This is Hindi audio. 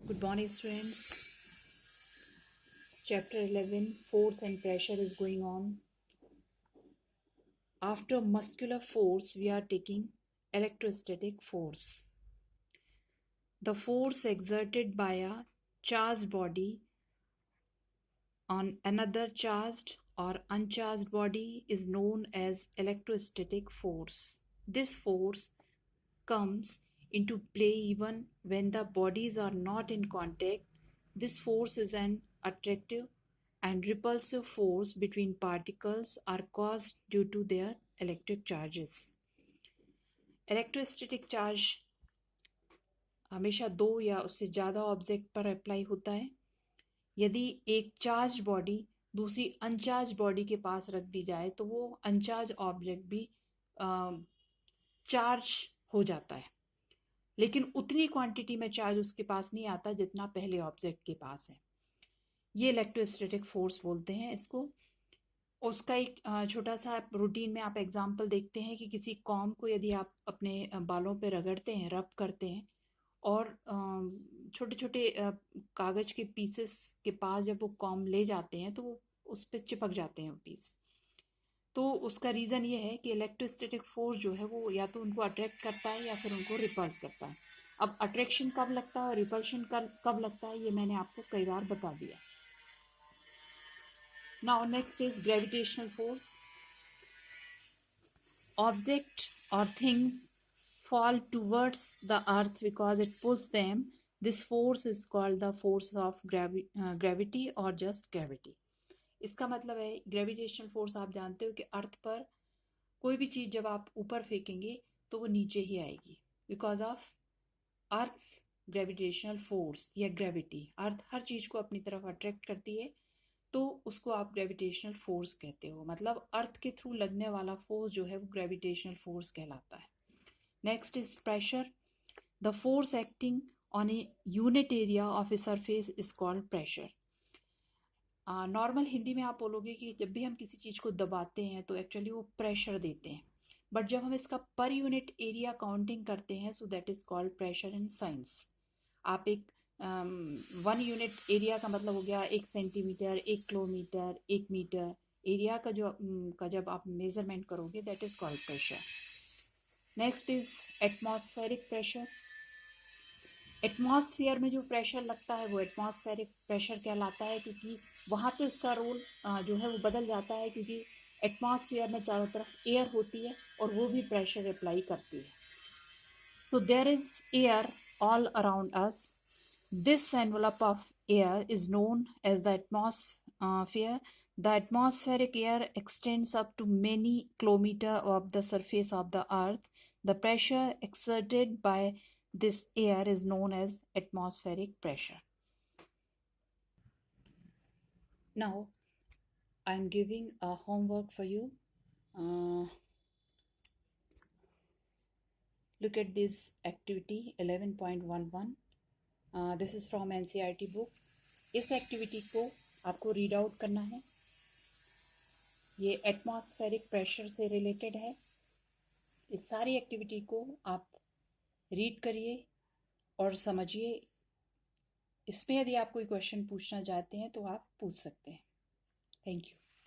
Good morning, students. Chapter 11, Force and Pressure is going on. After muscular force, we are taking electrostatic force. The force exerted by a charged body on another charged or uncharged body is known as electrostatic force. This force comes into play even when the bodies are not in contact. This force is an attractive and repulsive force between particles are caused due to their electric charges. Electrostatic charge हमेशा दो या उससे ज़्यादा ऑब्जेक्ट पर अप्लाई होता है. यदि एक चार्ज बॉडी दूसरी अनचार्ज बॉडी के पास रख दी जाए तो वो अनचार्ज ऑब्जेक्ट भी चार्ज हो जाता है, लेकिन उतनी क्वांटिटी में चार्ज उसके पास नहीं आता जितना पहले ऑब्जेक्ट के पास है. ये इलेक्ट्रोस्टैटिक फोर्स बोलते हैं इसको. उसका एक छोटा सा रूटीन में आप एग्जांपल देखते हैं कि किसी कॉम को यदि आप अपने बालों पे रगड़ते हैं, रब करते हैं और छोटे छोटे कागज़ के पीसेस के पास जब वो कॉम ले जाते हैं तो वो उस पर चिपक जाते हैं वो पीस. तो उसका रीज़न ये है कि इलेक्ट्रोस्टैटिक फोर्स जो है वो या तो उनको अट्रैक्ट करता है या फिर उनको रिपल्ट करता है. अब अट्रैक्शन कब लगता है और रिपल्शन कब लगता है ये मैंने आपको कई बार बता दिया. Now next is gravitational force. Object or things fall towards the earth because it pulls them. This force is called the force of gravity or just gravity. इसका मतलब है ग्रेविटेशनल फोर्स. आप जानते हो कि अर्थ पर कोई भी चीज़ जब आप ऊपर फेंकेंगे तो वो नीचे ही आएगी because of earth's gravitational force या ग्रेविटी. अर्थ हर चीज़ को अपनी तरफ अट्रैक्ट करती है तो उसको आप ग्रेविटेशनल फोर्स कहते हो. मतलब अर्थ के थ्रू लगने वाला फोर्स जो है वो ग्रेविटेशनल फोर्स कहलाता है. Next is pressure. The force acting on a unit area of a surface is called pressure. Normal Hindi में आप बोलोगे कि जब भी हम किसी चीज़ को दबाते हैं तो एक्चुअली वो प्रेशर देते हैं, बट जब हम इसका पर यूनिट एरिया काउंटिंग करते हैं so that is called pressure in science. आप एक 1 यूनिट एरिया का मतलब हो गया 1 सेंटीमीटर, 1 किलोमीटर, 1 मीटर एरिया का जब आप मेजरमेंट करोगे that is called pressure. Next is atmospheric pressure. Atmosphere में जो प्रेशर लगता है वो एटमॉस्फेरिक प्रेशर कहलाता है, क्योंकि वहाँ पे उसका रोल जो है वो बदल जाता है, क्योंकि एटमॉस्फेयर में चारों तरफ एयर होती है और वो भी प्रेशर अप्लाई करती है. So there is air all around us. This envelope of air is known as the atmosphere. The atmospheric air extends up to many kilometers of the surface of the earth. The pressure exerted by this air is known as atmospheric pressure. Now, I am giving a homework for you. Look at this activity 11.11. This is from NCERT book. इस एक्टिविटी को आपको रीड आउट करना है. ये एटमॉस्फेरिक प्रेशर से रिलेटेड है. इस सारी एक्टिविटी को आप रीड करिए और समझिए. इसमें यदि आप कोई क्वेश्चन पूछना चाहते हैं तो आप पूछ सकते हैं. Thank you.